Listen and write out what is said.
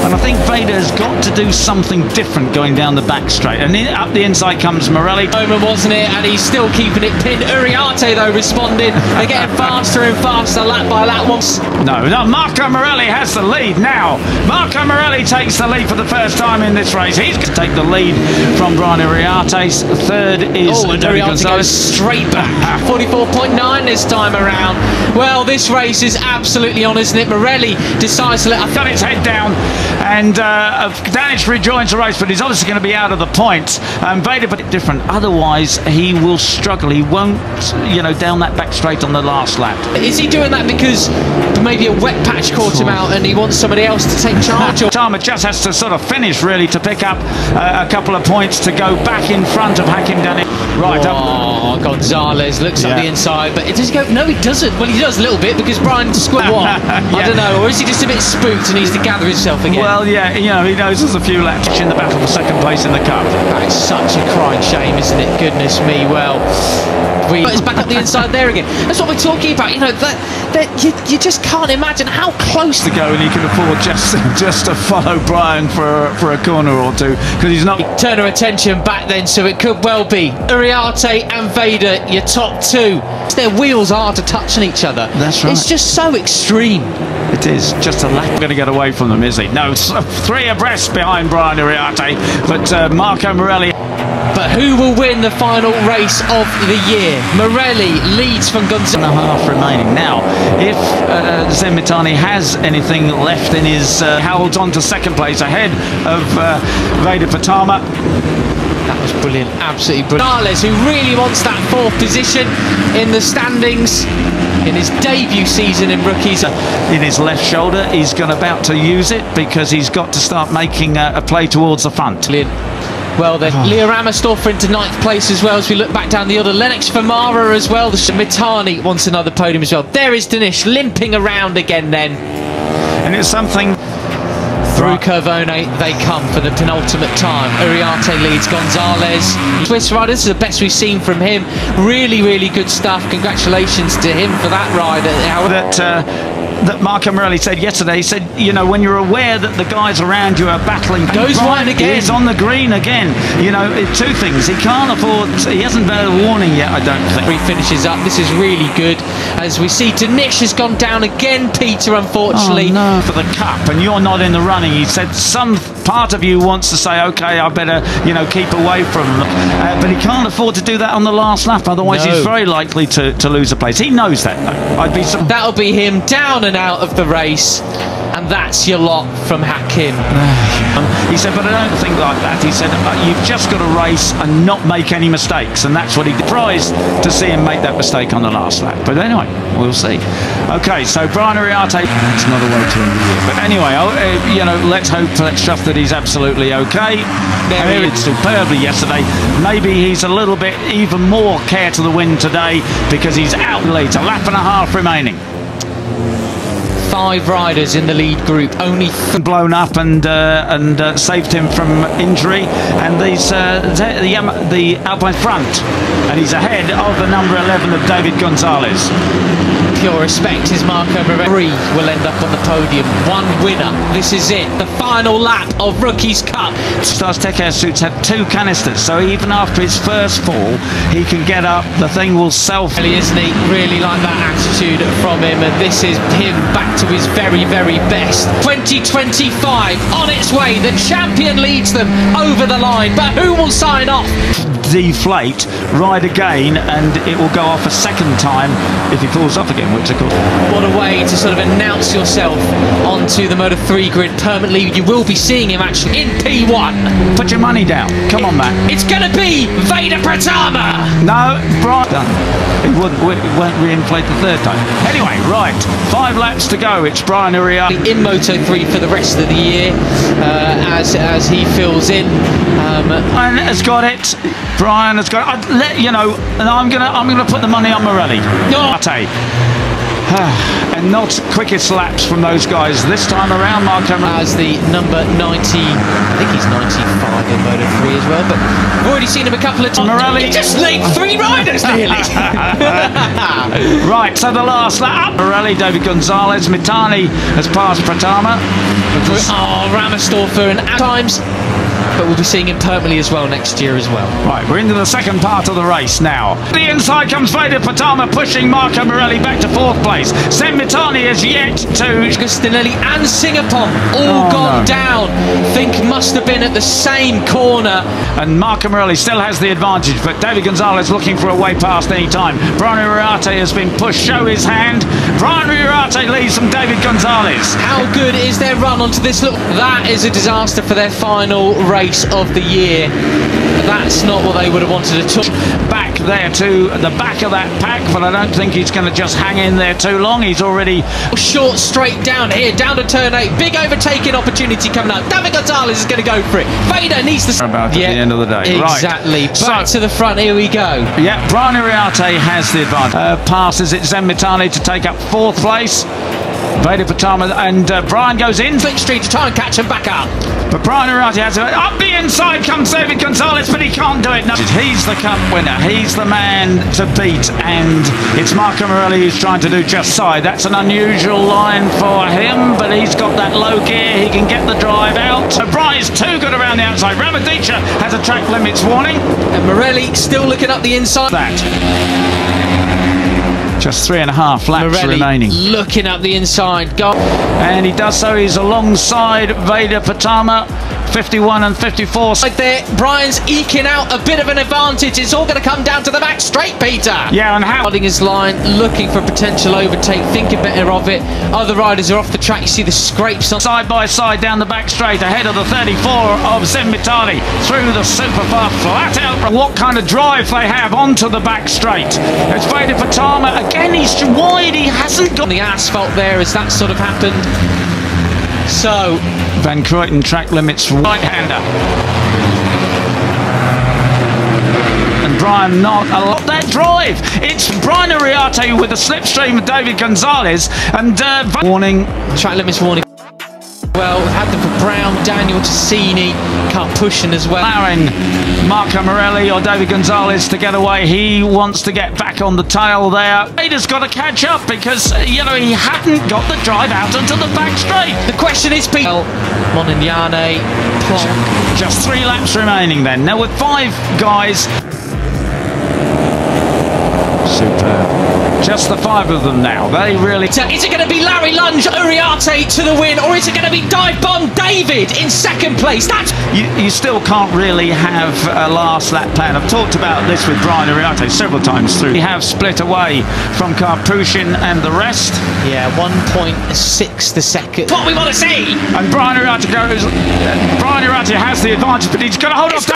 And I think Veda has got to do something different going down the back straight. And up the inside comes Morelli. Moment, wasn't it? And he's still keeping it pinned. Uriarte, though, responded. They're getting faster and faster, lap by lap. No, Marco Morelli has the lead now. Marco Morelli takes the lead for the first time in this race. He's going to take the lead from Brian Uriarte. Third is Uriarte goes straight back. 44.9 this time around. Well, this race is absolutely on, isn't it? Morelli decides to let... Got its head down, and Danish rejoins the race, but he's obviously going to be out of the points. Veda, but different. Otherwise, he will struggle. He won't, down that back straight on the last lap. Is he doing that because maybe a wet patch caught him out and he wants somebody else to take charge? Pratama just has to sort of finish, really, to pick up a couple of points to go back in front of Hakim Danish. Right up. Oh, Gonzalez looks up the inside, but does he go? No, he doesn't. Well, he does a little bit because Brian squared what? I don't know. Or is he just a bit spooked and needs to gather himself again? Well, yeah, he knows there's a few laps in the battle for second place in the cup. That is such a crying shame, isn't it? Goodness me. Well, it's back up the inside there again. That's what we're talking about. You just can't imagine how close to go, and he can afford just to follow Brian for a corner or two because he's not. Turn our attention back then, so it could well be Uriarte and Veda, your top two. Their wheels are to touch on each other. That's right. It's just so extreme. It is just a lap. Going to get away from them, is he? No, three abreast behind Brian Uriarte, but Marco Morelli. But who will win the final race of the year? Morelli leads from Gonzalez. And a half remaining. Now, if Zemitani has anything left in his, holds on to second place ahead of Veda Pratama. That was brilliant, absolutely brilliant. Gonzalez, who really wants that fourth position in the standings in his debut season in rookies. In his left shoulder, he's about to use it because he's got to start making a play towards the front. Well, then Leo Ramersdorfer into 9th place as well as we look back down the order. Lennox Famara as well. The Mitani wants another podium as well. There is Danish limping around again then. And it's something... Through Curvone, they come for the penultimate time. Uriarte leads Gonzalez. Swiss rider, this is the best we've seen from him. Really, really good stuff. Congratulations to him for that ride. That Marco Morelli said yesterday. He said, when you're aware that the guys around you are battling, goes wide again. He's on the green again. Two things. He can't afford. He hasn't had a warning yet, I don't think. He finishes up. This is really good. As we see, Danish has gone down again, Peter, unfortunately. Oh, no. For the cup, and you're not in the running. He said some part of you wants to say, okay, I better, keep away from them. But he can't afford to do that on the last lap. Otherwise, he's very likely to lose a place. He knows that, though. That'll be him down and out of the race, and that's your lot from Hakim. He said, but I don't think like that. He said, you've just got to race and not make any mistakes, and that's what he did. Surprised to see him make that mistake on the last lap, but anyway, we'll see. Okay, so Brian Uriarte, it's not a way to end the year, but anyway, let's hope, let's trust that he's absolutely okay. He did superbly yesterday. Maybe he's a little bit even more care to the wind today because he's out late. A lap and a half remaining. 5 riders in the lead group, only blown up and saved him from injury, and the Alpine front, and he's ahead of the number 11 of David Gonzalez. Pure respect is Marco Morelli. 3 will end up on the podium. 1 winner. This is it. The final lap of Rookies Cup. Stars Tech Air Suits had 2 canisters, so even after his first fall, he can get up. The thing will self. Really, isn't he? Really like that attitude from him, and this is him back to his very, very best. 2025 on its way. The champion leads them over the line, but who will sign off? Deflate, ride again, and it will go off a second time if he falls off again, which of course. What a way to sort of announce yourself onto the Moto3 grid permanently. You will be seeing him actually in P1. Put your money down. Come on, man. It's going to be Veda Pratama. No, Brian. Done. He won't reinflate the third time. Anyway, right. 5 laps to go. It's Brian Uriarte in Moto3 for the rest of the year as he fills in. Brian has got it. Brian has got it. I'd let you know, and I'm gonna put the money on Morelli. And not quickest laps from those guys this time around. Marco as the number 90, I think he's 95 in Moto3 as well, but we've already seen him a couple of times. Morelli He just linked 3 riders nearly. Right, so the last lap. Morelli, David Gonzalez, Mitani has passed Pratama. Oh, Ramersdorfer and at times, but we'll be seeing him permanently as well next year as well. Right, we're into the second part of the race now. The inside comes Veda Pratama, pushing Marco Morelli back to 4th place. Sen Mitani is yet to... Agustinelli and Singapore all gone down. Think must have been at the same corner. And Marco Morelli still has the advantage, but David Gonzalez looking for a way past any time. Brian Uriarte has been pushed, show his hand. Brian Uriarte leads from David Gonzalez. How good is their run onto this? Look, that is a disaster for their final race of the year. That's not what they would have wanted at all. Back there to the back of that pack, but I don't think he's going to just hang in there too long. He's already short straight down here, down to turn 8. Big overtaking opportunity coming up. David Gonzalez is going to go for it. Veda needs to... About at the end of the day. Exactly. Right. Back to the front. Here we go. Yeah, Brian Uriarte has the advantage. Passes it Sen Mitani to take up 4th place. Veda Pratama and Brian goes in Slipstream to try and catch him back up. But Brian Uriarte has it. Up the inside comes David Gonzalez, but he can't do it. No. He's the cup winner. He's the man to beat, and it's Marco Morelli who's trying to do just side. That's an unusual line for him, but he's got that low gear. He can get the drive out. So Brian is too good around the outside. Ramadicha has a track limits warning. And Morelli still looking up the inside. Just 3.5 laps Morelli remaining. Looking up the inside. Go. And he does so. He's alongside Veda Pratama, 51 and 54. Right there, Brian's eking out a bit of an advantage. It's all going to come down to the back straight, Peter. Yeah, and how? Holding his line, looking for a potential overtake, thinking better of it. Other riders are off the track. You see the scrapes on. Side by side down the back straight, ahead of the 34 of Sen Mitani, through the super fast flat out. What kind of drive they have onto the back straight. It's Veda Pratama. Again, he's wide. He hasn't got the asphalt there as that sort of happened. So Van Kruyten track limits for right-hander. And Brian not a lot that drive. It's Brian Uriarte with a slipstream of David Gonzalez and warning. Track limits warning. Well, we've had them for Brown, Daniel Tassini, Carpushin as well. Allowing Marco Morelli or David Gonzalez to get away. He wants to get back on the tail there. Vader's got to catch up because, you know, he hadn't got the drive out into the back straight. The question is, Pete. Monignane, Plonk. Just 3 laps remaining then. Now with 5 guys. Superb. Just the 5 of them now. They really... Is it going to be Larry Lunge, Uriarte to the win, or is it going to be Dive Bomb David in 2nd place? That's... You still can't really have a last lap plan. I've talked about this with Brian Uriarte several times through. We have split away from Carpushin and the rest. Yeah, 1.6 the second. What we want to see! And Brian Uriarte goes... Brian Uriarte has the advantage, but he's got to hold off...